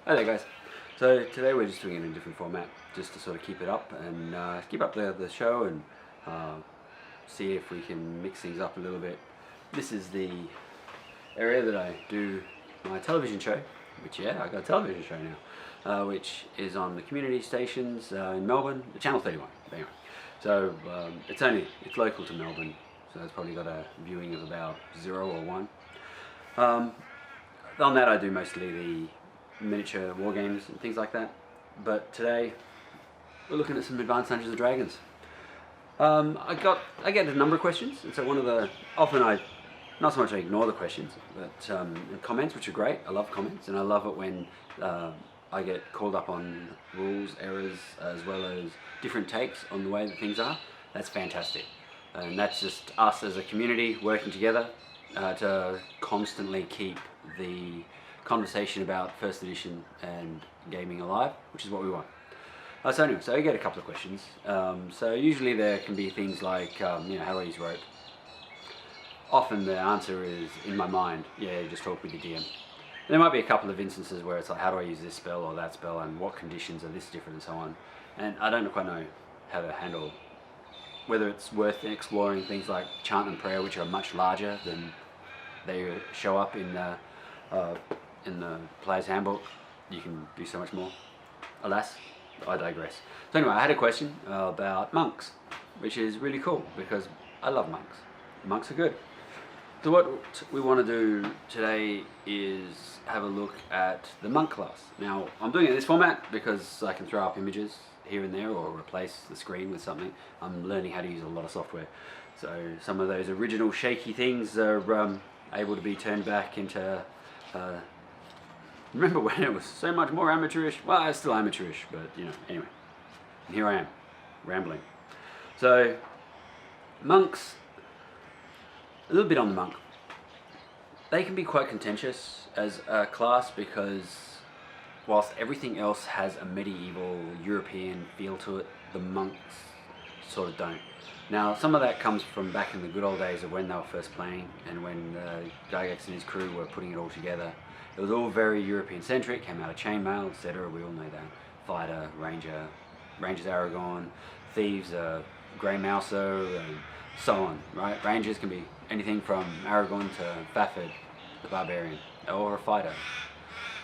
Hi there guys. So today we're just doing it in a different format, just to sort of keep it up and keep up the show and see if we can mix things up a little bit. This is the area that I do my television show, which I got a television show now, which is on the community stations in Melbourne, Channel 31. Anyway, so it's local to Melbourne, so it's probably got a viewing of about 0 or 1. On that I do mostly the miniature war games and things like that, but today we're looking at some advanced Dungeons and Dragons. I get a number of questions, and so often I not so much I ignore the questions, but comments, which are great. I love comments, and I love it when I get called up on rules, errors, as well as different takes on the way that things are. That's fantastic, and that's just us as a community working together to constantly keep the conversation about first edition and gaming alive, which is what we want. So anyway, so I get a couple of questions. So usually there can be things like, how do I use rope? Often the answer is in my mind, just talk with your DM. And there might be a couple of instances where it's like, how do I use this spell or that spell, and what conditions are this different, and so on. And I don't quite know how to handle whether it's worth exploring things like chant and prayer, which are much larger than they show up in the player's handbook. You can do so much more. Alas, I digress. So anyway, I had a question about monks, which is really cool because I love monks. Monks are good. So what we want to do today is have a look at the monk class. Now, I'm doing it in this format because I can throw up images here and there or replace the screen with something. I'm learning how to use a lot of software. So some of those original shaky things are able to be turned back into remember when it was so much more amateurish? Well, it's still amateurish, but anyway. And here I am, rambling. So, monks, a little bit on the monk. They can be quite contentious as a class because whilst everything else has a medieval European feel to it, the monks sort of don't. Now, some of that comes from back in the good old days of when they were first playing and when Gygax and his crew were putting it all together. It was all very European-centric, came out of chainmail, etc. We all know that. Fighter, ranger, rangers Aragorn, thieves, Grey Mouser, and so on, right? Rangers can be anything from Aragorn to Fafhrd, the barbarian, or a fighter.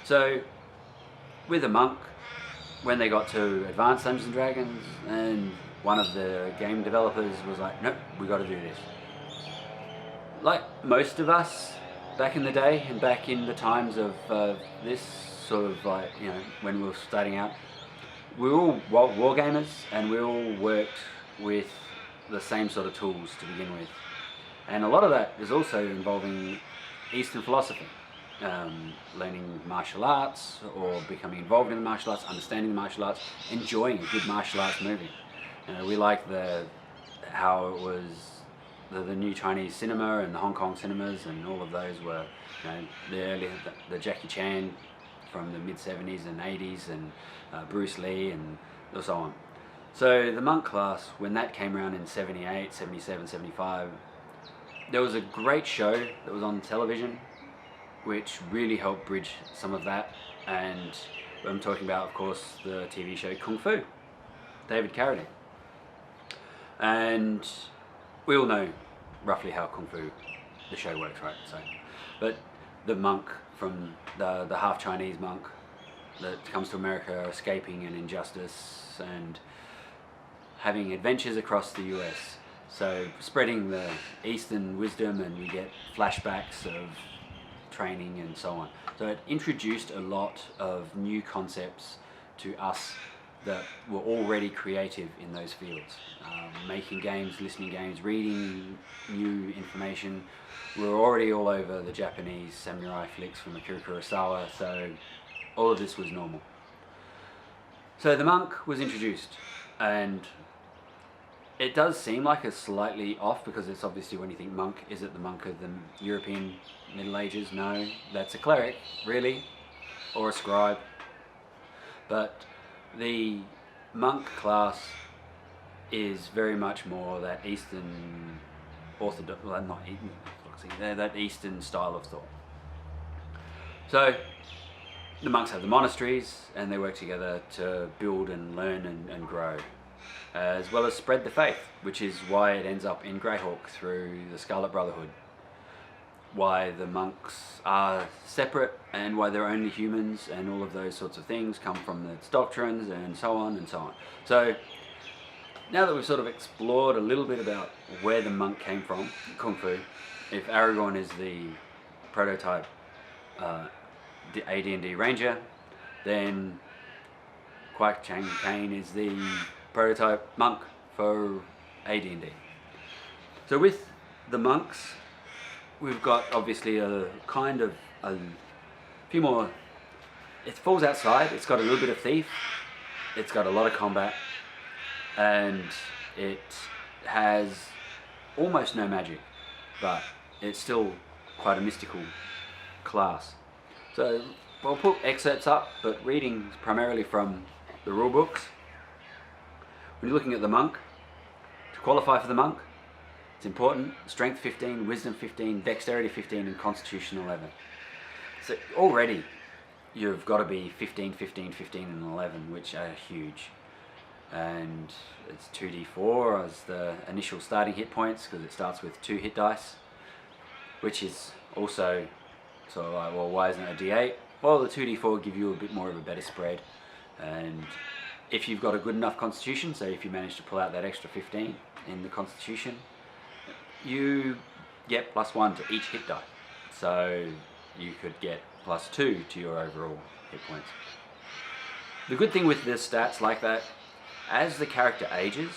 So, with a monk, when they got to Advanced Dungeons and Dragons, and one of the game developers was like, nope, we got to do this. Like most of us back in the day and back in the times of this sort of when we were starting out, we were all war gamers and we all worked with the same sort of tools to begin with. And a lot of that is also involving Eastern philosophy. Learning martial arts or becoming involved in the martial arts, understanding the martial arts, enjoying a good martial arts movie. We like how it was the new Chinese cinema and the Hong Kong cinemas, and all of those were the Jackie Chan from the mid-70s and 80s, and Bruce Lee and so on. So the monk class, when that came around in 78, 77, 75, there was a great show that was on television which really helped bridge some of that, and I'm talking about, of course, the TV show Kung Fu, David Carradine. And we all know roughly how Kung Fu, the show works, right? So, but the monk from the half Chinese monk that comes to America, escaping an injustice and having adventures across the US. So spreading the Eastern wisdom, and we get flashbacks of training and so on. So it introduced a lot of new concepts to us that were already creative in those fields. Making games, listening games, reading new information. We were already all over the Japanese samurai flicks from Akira Kurosawa, so all of this was normal. So the monk was introduced, and it does seem like it's slightly off because it's obviously, when you think monk, is it the monk of the European Middle Ages? No, that's a cleric, really, or a scribe. But the monk class is very much more that Eastern Orthodox, well, not Orthodoxy, that Eastern style of thought. So the monks have the monasteries, and they work together to build and learn and grow, as well as spread the faith, which is why it ends up in Greyhawk through the Scarlet Brotherhood. Why the monks are separate, and why they're only humans, and all of those sorts of things come from its doctrines, and so on and so on. So now that we've sort of explored a little bit about where the monk came from, Kung Fu, if Aragorn is the prototype the AD&D Ranger, then Quack Chang Kane is the prototype monk for AD&D. So with the monks, we've got obviously a kind of a few more. It falls outside. It's got a little bit of thief. It's got a lot of combat, and it has almost no magic, but it's still quite a mystical class. So I'll put excerpts up, but reading primarily from the rule books. When you're looking at the monk, to qualify for the monk, it's important: strength 15, wisdom 15, dexterity 15, and constitution 11. So already you've got to be 15, 15, 15, and 11, which are huge. And it's 2d4 as the initial starting hit points, because it starts with 2 hit dice, which is also sort of like, well, why isn't it a d8? Well, the 2d4 give you a bit more of a better spread, and if you've got a good enough constitution, so if you manage to pull out that extra 15 in the constitution, you get +1 to each hit die, so you could get +2 to your overall hit points. The good thing with the stats like that, as the character ages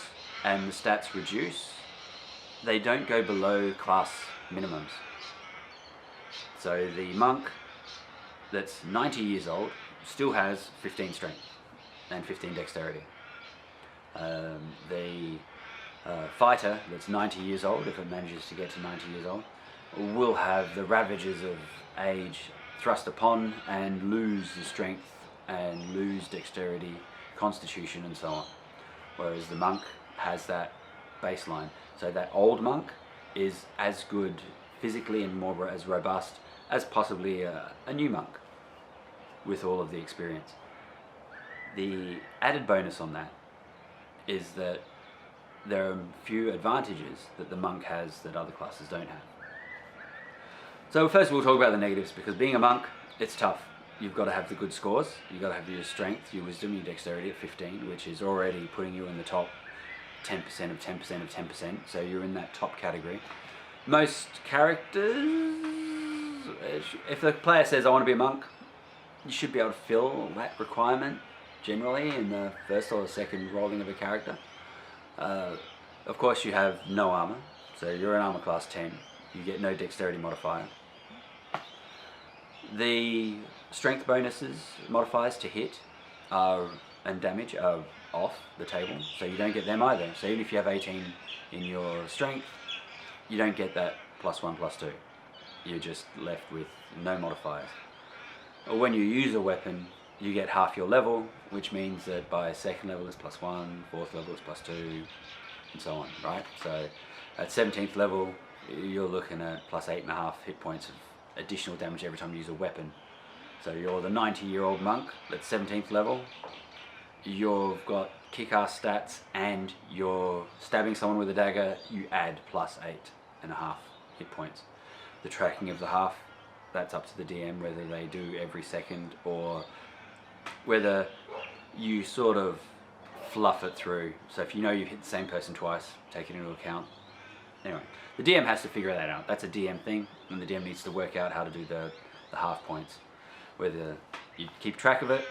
and the stats reduce, they don't go below class minimums. So the monk that's 90 years old still has 15 strength and 15 dexterity. The fighter that's 90 years old, if it manages to get to 90 years old, will have the ravages of age thrust upon and lose the strength and lose dexterity, constitution, and so on. Whereas the monk has that baseline. So that old monk is as good physically and more as robust as possibly a new monk with all of the experience. The added bonus on that is that there are a few advantages that the monk has that other classes don't have. So first we'll talk about the negatives, because being a monk, it's tough. You've got to have the good scores. You've got to have your strength, your wisdom, your dexterity at 15, which is already putting you in the top 10% of 10% of 10%, so you're in that top category. Most characters, if the player says, I want to be a monk, you should be able to fill that requirement generally in the first or the second rolling of a character. Of course you have no armor, so you're an armor class 10. You get no dexterity modifier. The strength bonuses, modifiers to hit and damage are off the table, so you don't get them either. So even if you have 18 in your strength, you don't get that +1/+2. You're just left with no modifiers. Or when you use a weapon, you get half your level, which means that by second level it's +1, fourth level it's +2, and so on, right? So at 17th level, you're looking at +8.5 hit points of additional damage every time you use a weapon. So you're the 90-year-old monk at 17th level, you've got kick-ass stats, and you're stabbing someone with a dagger, you add +8.5 hit points. The tracking of the half, that's up to the DM whether they do every second or whether you sort of fluff it through. So if you know you've hit the same person twice, take it into account. Anyway, the DM has to figure that out. That's a DM thing, and the DM needs to work out how to do the half points. Whether you keep track of it,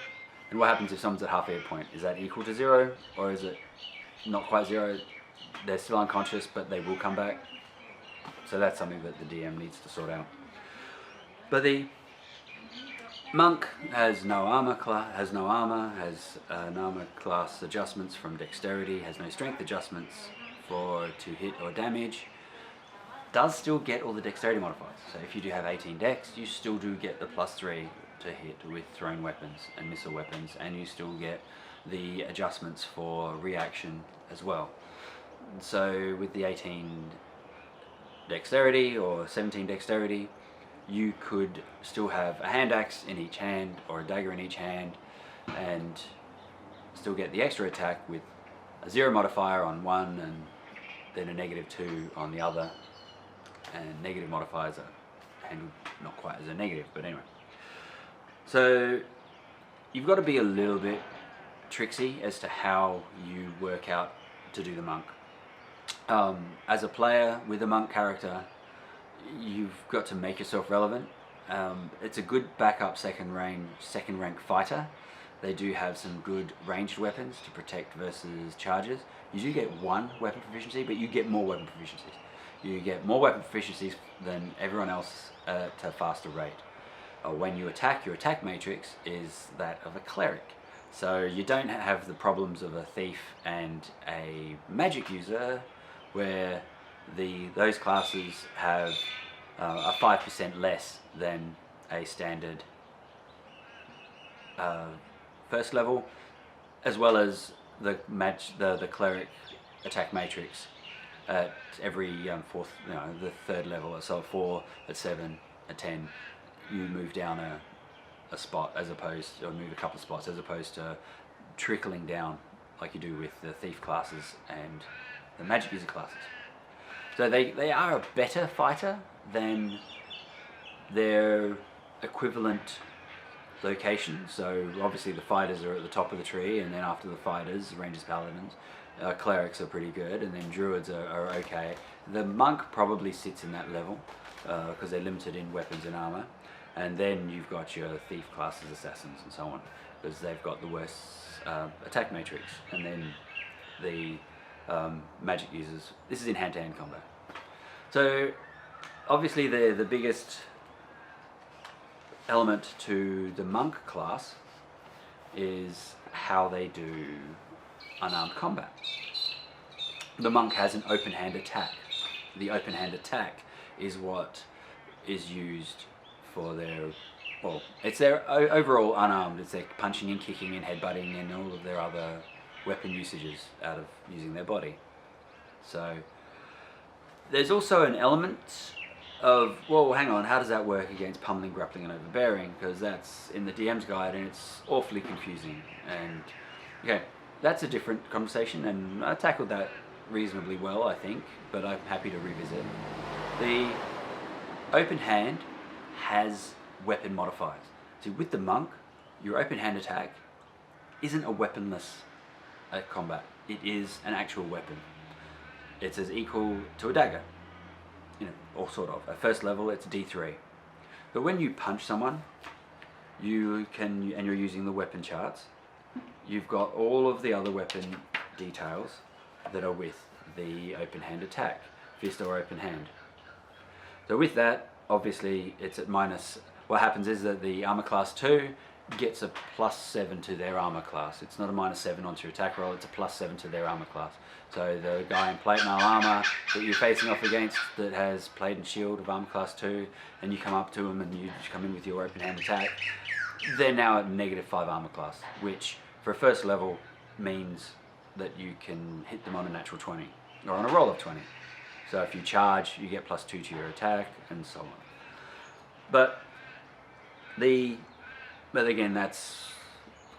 and what happens if someone's at half a hit point? Is that equal to 0, or is it not quite 0? They're still unconscious, but they will come back. So that's something that the DM needs to sort out. But the monk has no armor, has no armor class adjustments from dexterity, has no strength adjustments to hit or damage. Does still get all the dexterity modifiers. So if you do have 18 dex, you still do get the +3 to hit with thrown weapons and missile weapons, and you still get the adjustments for reaction as well. So with the 18 dexterity or 17 dexterity, you could still have a hand axe in each hand or a dagger in each hand and still get the extra attack with a 0 modifier on one and then a -2 on the other, and negative modifiers are handled not quite as a negative, but anyway. So you've got to be a little bit tricksy as to how you work out to do the monk. As a player with a monk character, you've got to make yourself relevant. It's a good backup second rank fighter. They do have some good ranged weapons to protect versus charges. You do get 1 weapon proficiency, but you get more weapon proficiencies. You get more weapon proficiencies than everyone else at a faster rate. When you attack, your attack matrix is that of a cleric. So you don't have the problems of a thief and a magic user, where those classes have a 5% less than a standard first level, as well as the cleric attack matrix at every the third level. So at 4, at 7, at 10, you move down a spot, as opposed, or move a couple of spots, as opposed to trickling down like you do with the thief classes and the magic user classes. So they are a better fighter than their equivalent location. So obviously the fighters are at the top of the tree, and then after the fighters, rangers, paladins, clerics are pretty good, and then druids are okay. The monk probably sits in that level because they're limited in weapons and armor, and then you've got your thief classes, assassins, and so on, because they've got the worst attack matrix, and then the magic users. This is in hand-to-hand combat. So obviously the biggest element to the monk class is how they do unarmed combat. The monk has an open hand attack. The open hand attack is what is used for their, well, it's their overall unarmed. It's their punching and kicking and headbutting and all of their other weapon usages out of using their body. So there's also an element of, well, hang on, how does that work against pummeling, grappling, and overbearing? Because that's in the DM's guide, and it's awfully confusing. And okay, that's a different conversation, and I tackled that reasonably well, I think, but I'm happy to revisit. The open hand has weapon modifiers. See, with the monk, your open hand attack isn't a weaponless combat. It is an actual weapon. It's as equal to a dagger, or sort of. At first level, it's D3. But when you punch someone, you can, and you're using the weapon charts, you've got all of the other weapon details that are with the open hand attack, fist or open hand. So with that, obviously, it's at minus. What happens is that the armor class 2 gets a +7 to their armor class. It's not a -7 onto your attack roll, it's a +7 to their armor class. So the guy in plate mail armor that you're facing off against that has plate and shield of armor class 2, and you come up to them and you just come in with your open hand attack, they're now at -5 armor class, which for a first level means that you can hit them on a natural 20, or on a roll of 20. So if you charge, you get +2 to your attack, and so on. But again, that's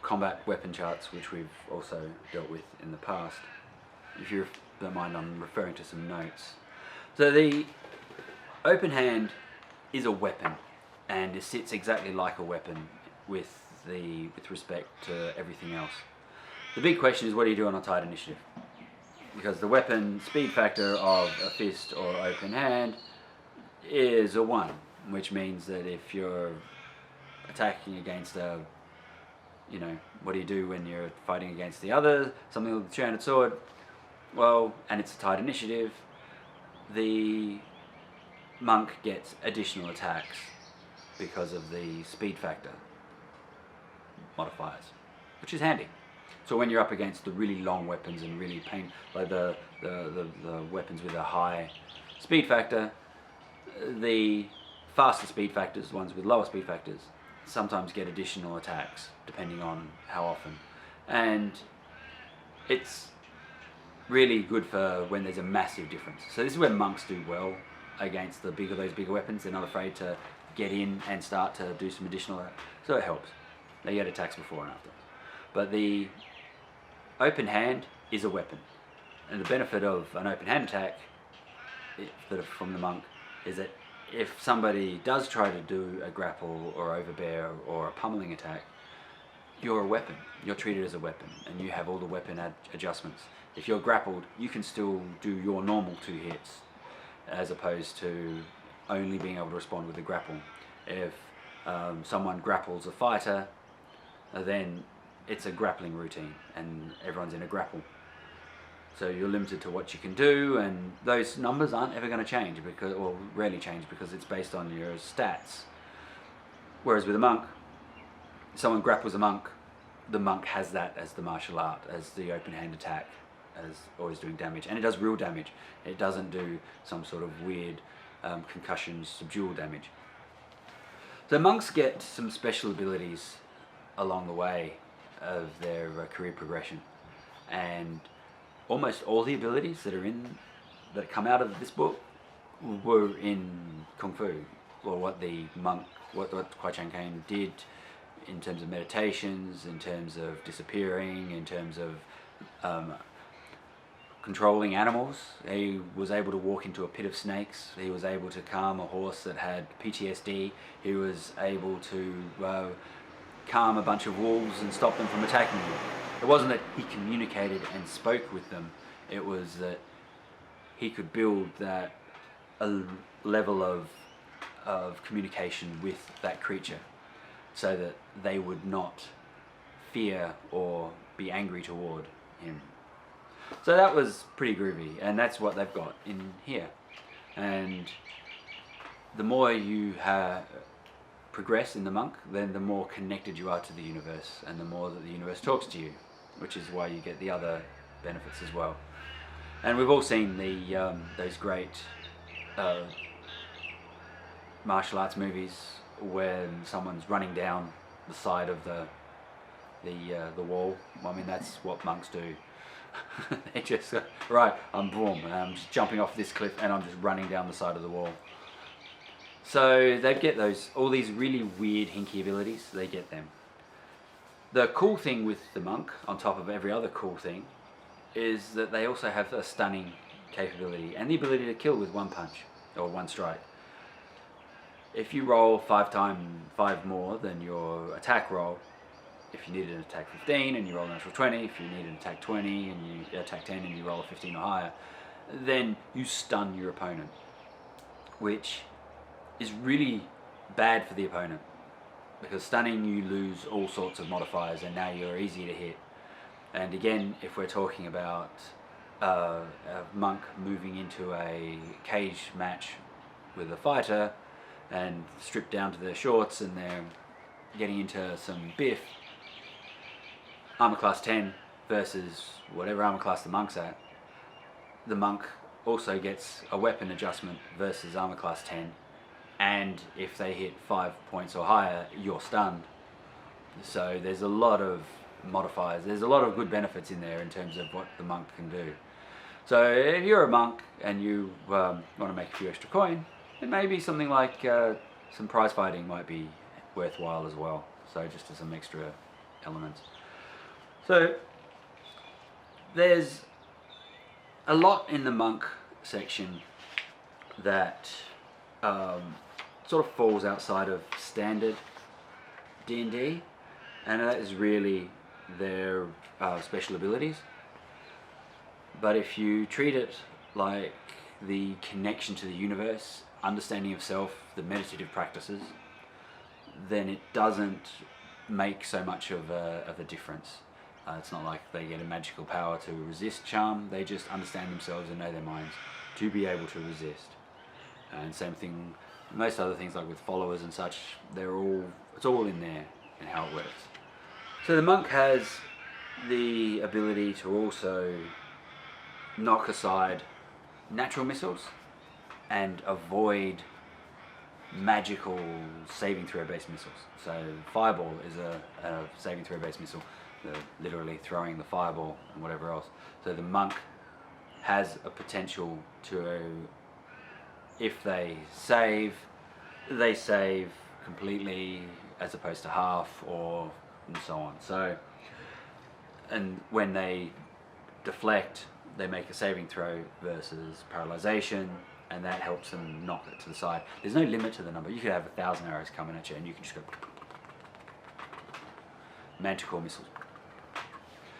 combat weapon charts, which we've also dealt with in the past. If you don't mind, I'm referring to some notes. So the open hand is a weapon, and it sits exactly like a weapon with respect to everything else. The big question is, what do you do on a tight initiative? Because the weapon speed factor of a fist or open hand is a 1, which means that if you're attacking against a, what do you do when you're fighting against the other, something with a two-handed sword? Well, and it's a tight initiative, the monk gets additional attacks because of the speed factor modifiers, which is handy. So when you're up against the really long weapons and really like the weapons with a high speed factor, the faster speed factors, ones with lower speed factors, sometimes get additional attacks depending on how often. And it's really good for when there's a massive difference. So this is where monks do well against those bigger weapons. They're not afraid to get in and start to do some additional, so it helps. They get attacks before and after. But the open hand is a weapon. And the benefit of an open hand attack from the monk is that if somebody does try to do a grapple or overbear or a pummeling attack, you're a weapon. You're treated as a weapon, and you have all the weapon adjustments. If you're grappled, you can still do your normal 2 hits, as opposed to only being able to respond with a grapple. If someone grapples a fighter, then it's a grappling routine, and everyone's in a grapple. So you're limited to what you can do, and those numbers aren't ever going to change, because, or rarely change, because it's based on your stats. Whereas with a monk, if someone grapples a monk, the monk has that as the martial art, as the open hand attack, as always doing damage, and it does real damage. It doesn't do some sort of weird concussion subdual damage. So monks get some special abilities along the way of their career progression, and almost all the abilities that come out of this book were in Kung Fu, or what Kwai Chang Caine did in terms of meditations, in terms of disappearing, in terms of controlling animals. He was able to walk into a pit of snakes. He was able to calm a horse that had PTSD. He was able to calm a bunch of wolves and stop them from attacking you. It wasn't that he communicated and spoke with them, it was that he could build that a level of communication with that creature, so that they would not fear or be angry toward him. So that was pretty groovy, and that's what they've got in here. And the more you progress in the monk, then the more connected you are to the universe, and the more that the universe talks to you, which is why you get the other benefits as well. And we've all seen those great martial arts movies when someone's running down the side of the wall. I mean, that's what monks do. They just right, I'm just jumping off this cliff and I'm just running down the side of the wall. So they get all these really weird hinky abilities. They get them. The cool thing with the monk, on top of every other cool thing, is that they also have a stunning capability and the ability to kill with one punch or one strike. If you roll 5 more than your attack roll, if you need an attack 15 and you roll a natural 20, if you need an attack 20 and you attack 10 and you roll a 15 or higher, then you stun your opponent, which is really bad for the opponent, because stunning, you lose all sorts of modifiers and now you're easy to hit. And again, if we're talking about a monk moving into a cage match with a fighter and stripped down to their shorts and they're getting into some biff, armor class 10 versus whatever armor class the monk's at, the monk also gets a weapon adjustment versus armor class 10, and if they hit 5 points or higher, you're stunned. So there's a lot of modifiers, there's a lot of good benefits in there in terms of what the monk can do. So if you're a monk and you want to make a few extra coin, then maybe something like some prize fighting might be worthwhile as well, so just as some extra elements. So there's a lot in the monk section that sort of falls outside of standard D&D, and that is really their special abilities. But if you treat it like the connection to the universe, understanding of self, the meditative practices, then it doesn't make so much of a difference. It's not like they get a magical power to resist charm, they just understand themselves and know their minds to be able to resist. And same thing, most other things like with followers and such, it's all in there and how it works. So the monk has the ability to also knock aside natural missiles and avoid magical saving throw based missiles. So fireball is a saving throw based missile, literally throwing the fireball and whatever else. So the monk has a potential to, if they save, they save completely as opposed to half, or and so on. So, and when they deflect, they make a saving throw versus paralyzation, and that helps them knock it to the side. There's no limit to the number. You could have 1,000 arrows coming at you, and you can just go Manticore missiles.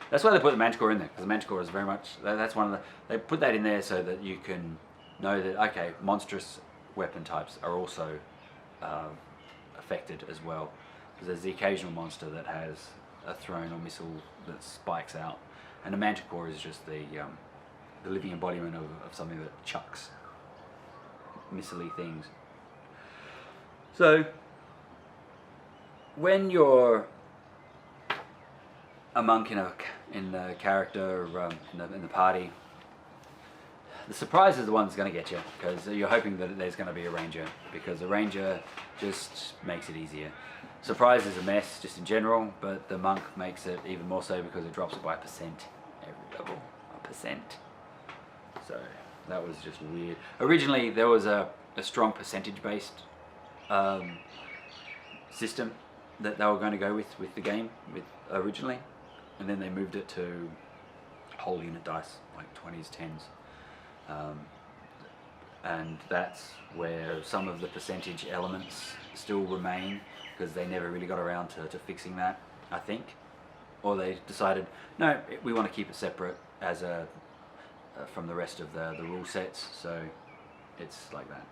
That's why they put the Manticore in there, because the Manticore is very much, that's one of the, they put that in there so that you can know that, okay, monstrous weapon types are also affected as well. Because there's the occasional monster that has a thrown or missile that spikes out, and the Manticore is just the living embodiment of something that chucks missile-y things. So, when you're a monk in the character, in the party, the surprise is the one that's going to get you, because you're hoping that there's going to be a ranger, because the ranger just makes it easier. Surprise is a mess just in general, but the monk makes it even more so because it drops it by 1% every level, 1%. So that was just weird. Originally there was a strong percentage-based system that they were going to go with the game originally, and then they moved it to whole unit dice, like 20s, 10s. And that's where some of the percentage elements still remain, because they never really got around to fixing that, I think. Or they decided, no, we want to keep it separate as from the rest of the rule sets, so it's like that.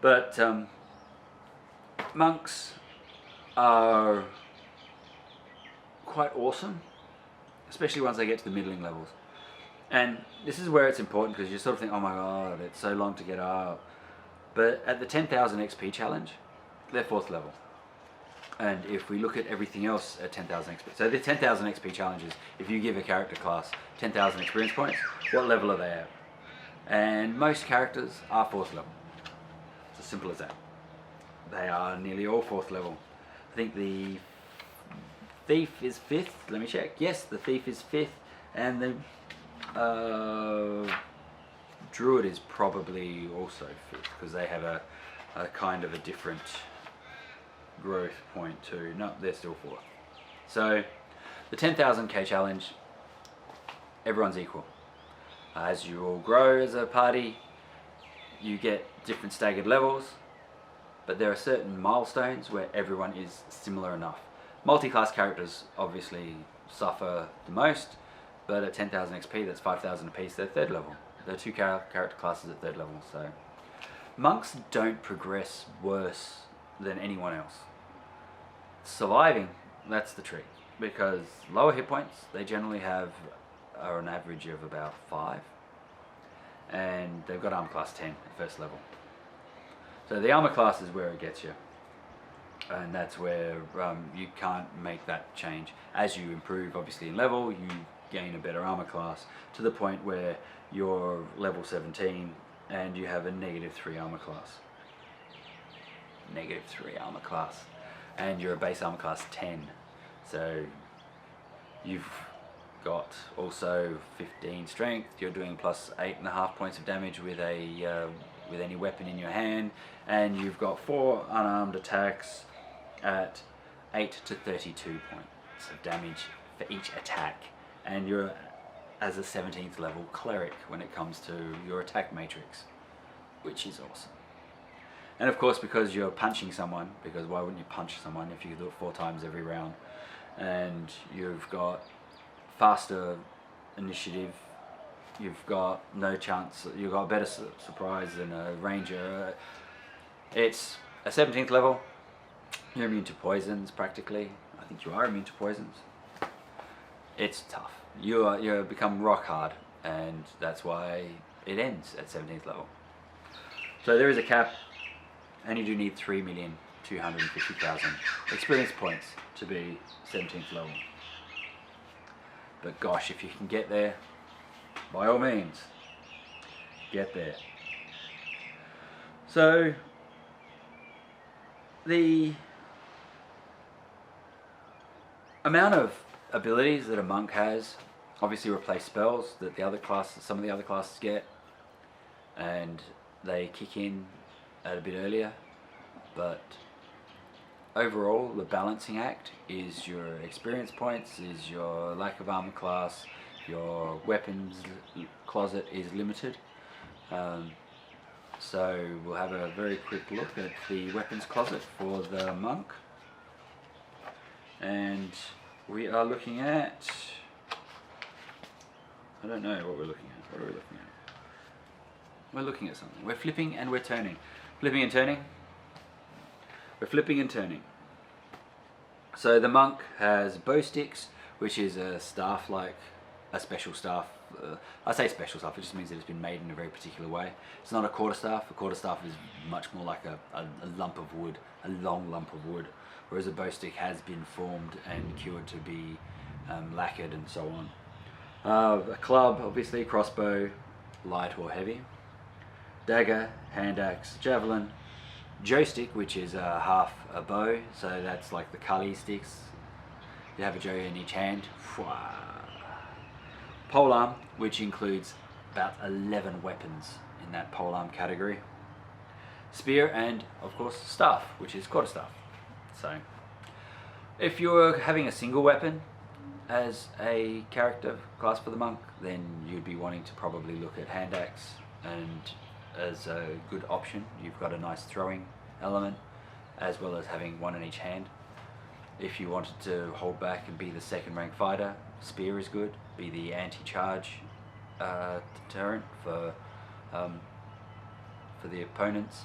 But monks are quite awesome, especially once they get to the middling levels. And this is where it's important, because you sort of think, oh my god, it's so long to get up. But at the 10,000 XP challenge, they're 4th level. And if we look at everything else at 10,000 XP, so the 10,000 XP challenges, if you give a character class 10,000 experience points, what level are they at? And most characters are 4th level. It's as simple as that. They are nearly all 4th level. I think the thief is 5th, let me check. Yes, the thief is 5th, and the druid is probably also 5th, because they have a kind of a different growth point too. No, they're still 4th. So the 10,000k challenge, everyone's equal. As you all grow as a party, you get different staggered levels, but there are certain milestones where everyone is similar enough. Multi-class characters obviously suffer the most, but at 10,000 XP, that's 5,000 apiece, they're 3rd level. There are 2 character classes at 3rd level, so monks don't progress worse than anyone else. Surviving, that's the trick, because lower hit points, they generally are an average of about 5, and they've got armor class 10 at 1st level. So the armor class is where it gets you, and that's where you can't make that change. As you improve obviously in level, you gain a better armor class to the point where you're level 17 and you have a -3 armor class. -3 armor class, and you're a base armor class 10, so you've got also 15 strength. You're doing plus 8.5 points of damage with any weapon in your hand, and you've got 4 unarmed attacks at 8 to 32 points of damage for each attack, and you're as a 17th level cleric when it comes to your attack matrix, which is awesome. And of course, because you're punching someone, because why wouldn't you punch someone if you could do it 4 times every round, and you've got faster initiative, you've got no chance, you've got a better surprise than a ranger. It's a 17th level, you're immune to poisons practically. I think you are immune to poisons. It's tough. You become rock hard, and that's why it ends at 17th level. So there is a cap, and you do need 3,250,000 experience points to be 17th level. But gosh, if you can get there, by all means, get there. So the amount of abilities that a monk has obviously replace spells that some of the other classes get, and they kick in at a bit earlier. but overall the balancing act is your experience points, is your lack of armor class, your weapons closet is limited. So we'll have a very quick look at the weapons closet for the monk, and we are looking at, I don't know what we're looking at. What are we looking at? We're looking at something. We're flipping and we're turning. Flipping and turning. We're flipping and turning. So the monk has bow sticks, which is a staff, like a special staff. I say special staff, it just means that it's been made in a very particular way. It's not a quarterstaff. A quarterstaff is much more like a lump of wood, a long lump of wood, whereas a bow stick has been formed and cured to be lacquered and so on. A club, obviously, crossbow, light or heavy. Dagger, hand axe, javelin, joystick, which is half a bow, so that's like the Kali sticks. You have a joy in each hand. Polearm, which includes about 11 weapons in that polearm category. Spear, and of course staff, which is quarterstaff. So if you're having a single weapon as a character class for the monk, then you'd be wanting to probably look at hand axe, and as a good option you've got a nice throwing element as well as having one in each hand. If you wanted to hold back and be the second rank fighter, spear is good. Be the anti-charge deterrent for the opponents.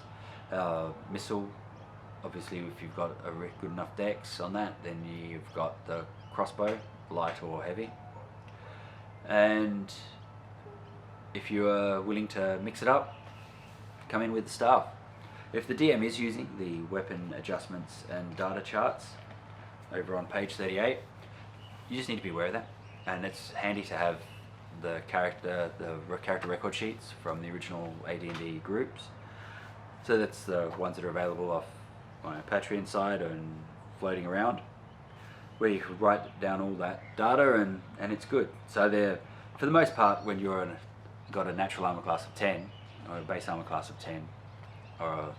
Missile, obviously if you've got a good enough dex on that, then you've got the crossbow, light or heavy. And if you are willing to mix it up, come in with the staff. If the DM is using the weapon adjustments and data charts over on page 38, you just need to be aware of that, and it's handy to have the character record sheets from the original AD&D groups. So that's the ones that are available off my Patreon side and floating around, where you could write down all that data, and it's good. So they're, for the most part, when you're got a natural armor class of 10 or a base armor class of 10, or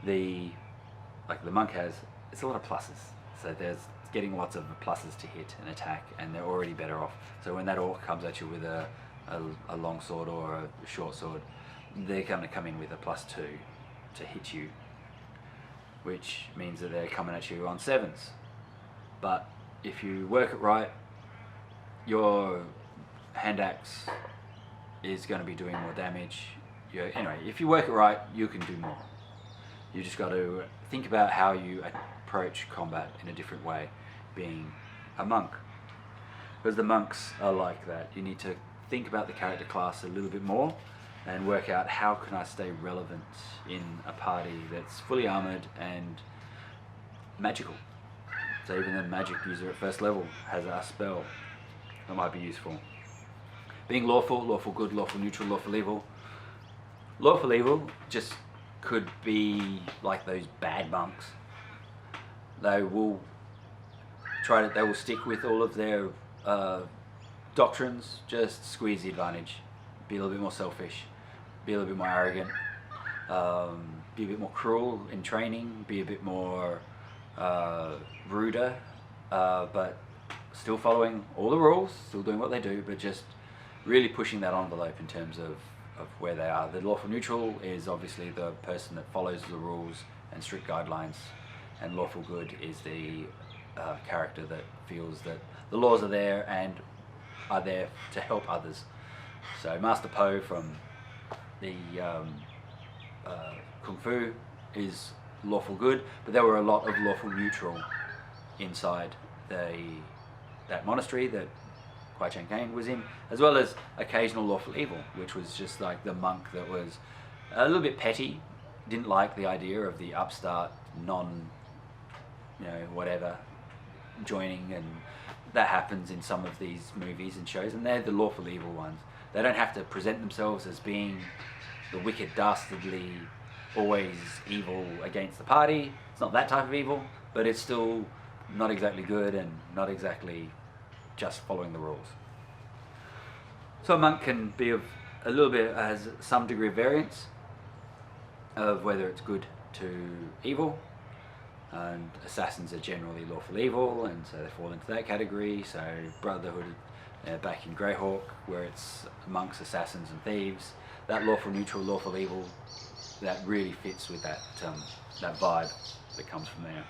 the monk has, it's a lot of pluses. So there's getting lots of pluses to hit and attack, and they're already better off. So when that orc comes at you with a long sword or a short sword, they're going to come in with a +2 to hit you, which means that they're coming at you on 7s. But if you work it right, your hand axe is going to be doing more damage. Anyway, if you work it right, you can do more. You just got to think about how you approach combat in a different way, being a monk. Because the monks are like that. You need to think about the character class a little bit more and work out how can I stay relevant in a party that's fully armored and magical. So even the magic user at first level has a spell that might be useful. Being lawful, lawful good, lawful neutral, lawful evil. Lawful evil just could be like those bad monks. They will stick with all of their doctrines, just squeeze the advantage, be a little bit more selfish, be a little bit more arrogant, be a bit more cruel in training, be a bit more ruder, but still following all the rules, still doing what they do, but just really pushing that envelope in terms of where they are. The lawful neutral is obviously the person that follows the rules and strict guidelines, and lawful good is the character that feels that the laws are there and are there to help others. So Master Po from the Kung Fu is lawful good, but there were a lot of lawful neutral inside that monastery that Kwai Chang Caine was in, as well as occasional lawful evil, which was just like the monk that was a little bit petty, didn't like the idea of the upstart whatever joining, and that happens in some of these movies and shows, and they're the lawful evil ones. They don't have to present themselves as being the wicked, dastardly, always evil against the party. It's not that type of evil, but it's still not exactly good and not exactly just following the rules. So a monk can be of a little bit, has some degree of variance of whether it's good to evil, and assassins are generally lawful evil, and so they fall into that category. So Brotherhood, back in Greyhawk, where it's monks, assassins and thieves, that lawful neutral, lawful evil, that really fits with that that vibe that comes from there.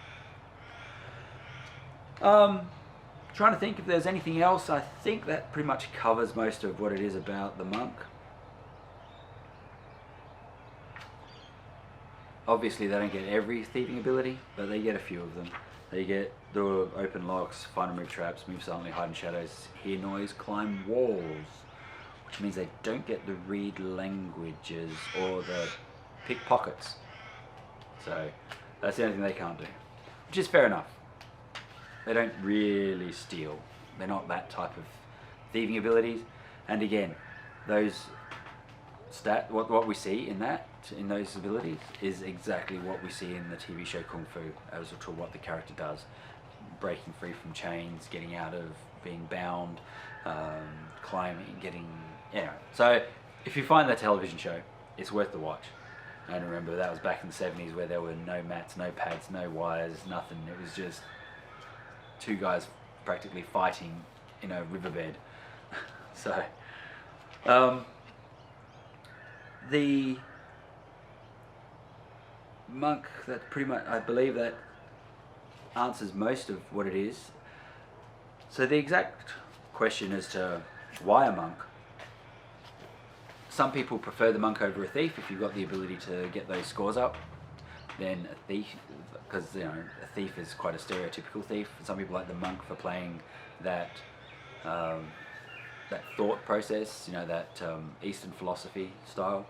Trying to think if there's anything else. I think that pretty much covers most of what it is about the monk. Obviously they don't get every thieving ability, but they get a few of them. They get the open locks, find and remove traps, move silently, hide in shadows, hear noise, climb walls, which means they don't get the read languages or the pickpockets. So that's the only thing they can't do, which is fair enough. They don't really steal. They're not that type of thieving abilities. And again, those what we see in those abilities is exactly what we see in the TV show Kung Fu, as to what the character does. Breaking free from chains, getting out of being bound, climbing, getting... Anyway, so if you find that television show, it's worth the watch. And remember, that was back in the 70s where there were no mats, no pads, no wires, nothing. It was just two guys practically fighting in a riverbed. So, the monk, that pretty much, I believe that answers most of what it is. So the exact question as to why a monk, some people prefer the monk over a thief. If you've got the ability to get those scores up, then a thief, because you know a thief is quite a stereotypical thief. Some people like the monk for playing that that thought process, you know, that Eastern philosophy style.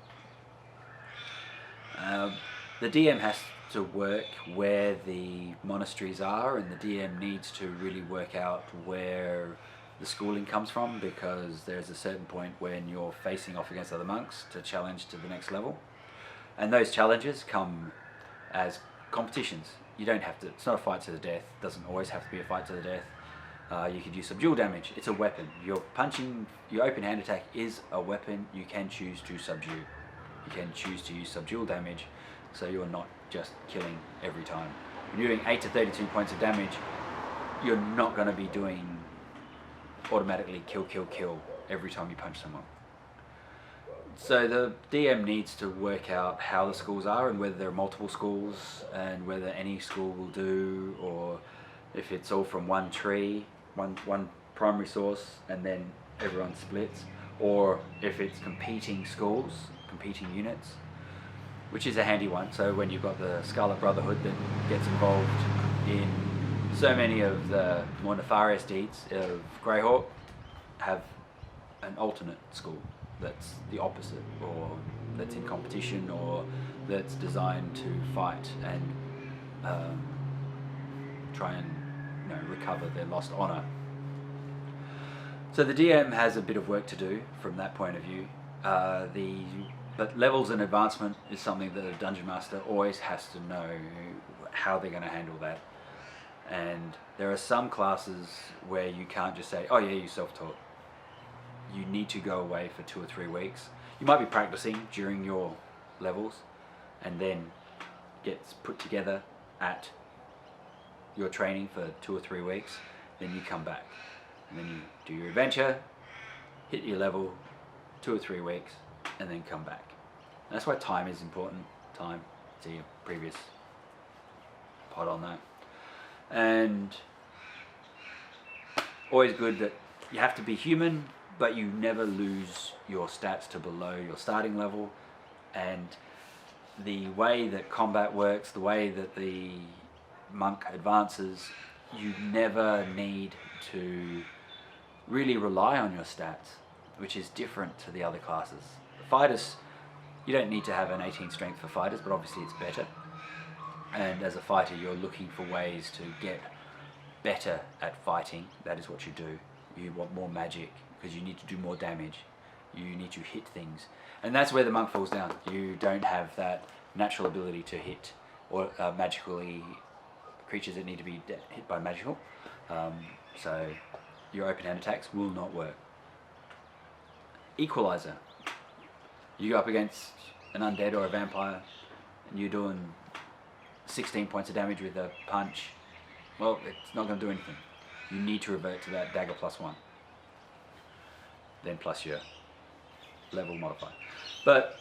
The DM has to work where the monasteries are, and the DM needs to really work out where the schooling comes from, because there's a certain point when you're facing off against other monks to challenge to the next level, and those challenges come as competitions. You don't have to, it's not a fight to the death, it doesn't always have to be a fight to the death. You could use subdual damage, it's a weapon. Your punching, your open hand attack is a weapon. You can choose to subdue. You can choose to use subdual damage, so you're not just killing every time. When you're doing 8 to 32 points of damage, you're not going to be doing automatically kill, kill, kill every time you punch someone. So the DM needs to work out how the schools are, and whether there are multiple schools, and whether any school will do, or if it's all from one tree, one primary source, and then everyone splits, or if it's competing schools, competing units, which is a handy one. So when you've got the Scarlet Brotherhood that gets involved in so many of the more nefarious deeds of Greyhawk, have an alternate school that's the opposite, or that's in competition, or that's designed to fight and try and recover their lost honor. So the DM has a bit of work to do from that point of view. But levels and advancement is something that a dungeon master always has to know how they're going to handle that. And there are some classes where you can't just say, oh yeah, you self-taught. You need to go away for 2 or 3 weeks. You might be practicing during your levels, and then gets put together at your training for 2 or 3 weeks. Then you come back, and then you do your adventure, hit your level, 2 or 3 weeks, and then come back. And that's why time is important. Time, see your previous pod on that. And always good that you have to be human, but you never lose your stats to below your starting level. And the way that combat works, the way that the monk advances, you never need to really rely on your stats, which is different to the other classes. The fighters, you don't need to have an 18 strength for fighters, but obviously it's better. And as a fighter, you're looking for ways to get better at fighting. That is what you do. You want more magic, because you need to do more damage. You need to hit things. And that's where the monk falls down. You don't have that natural ability to hit, or magically creatures that need to be hit by magical. So your open hand attacks will not work. Equalizer. You go up against an undead or a vampire, and you're doing 16 points of damage with a punch, well, it's not going to do anything. You need to revert to that dagger +1. Then plus your level modifier. But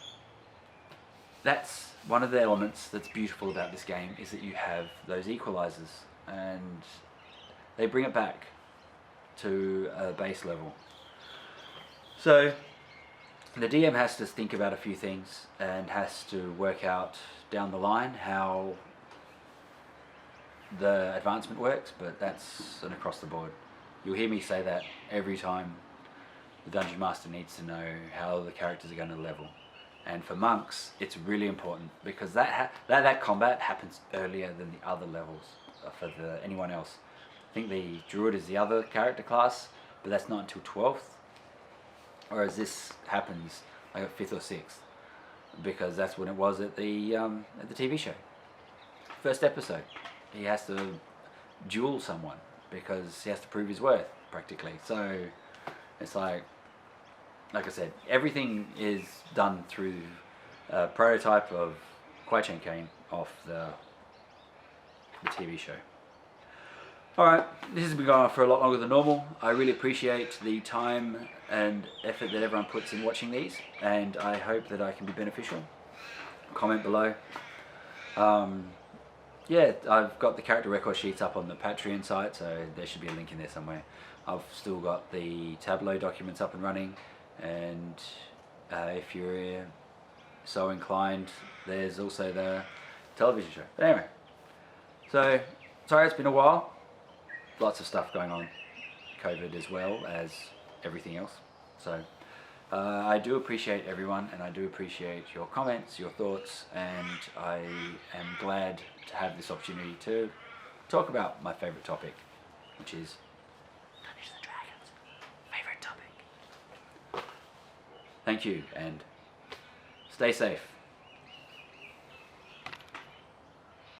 that's one of the elements that's beautiful about this game, is that you have those equalizers, and they bring it back to a base level. So the DM has to think about a few things and has to work out down the line how the advancement works, but that's an across the board. You'll hear me say that every time. The Dungeon Master needs to know how the characters are going to level. And for monks, it's really important, because that combat happens earlier than the other levels for anyone else. I think the Druid is the other character class, but that's not until 12th. Whereas this happens like at 5th or 6th, because that's when it was at the TV show. First episode, he has to duel someone because he has to prove his worth, practically. So it's like I said, everything is done through a prototype of Kwai Chang Caine off the TV show. Alright, this has been going on for a lot longer than normal. I really appreciate the time and effort that everyone puts in watching these, and I hope that I can be beneficial. Comment below. Yeah, I've got the character record sheets up on the Patreon site, so there should be a link in there somewhere. I've still got the Tableau documents up and running, and if you're so inclined, there's also the television show. But anyway, so sorry it's been a while. Lots of stuff going on, COVID as well as everything else. So I do appreciate everyone, and I do appreciate your comments, your thoughts, and I am glad to have this opportunity to talk about my favourite topic, which is Dungeons and Dragons. Favourite topic. Thank you, and stay safe.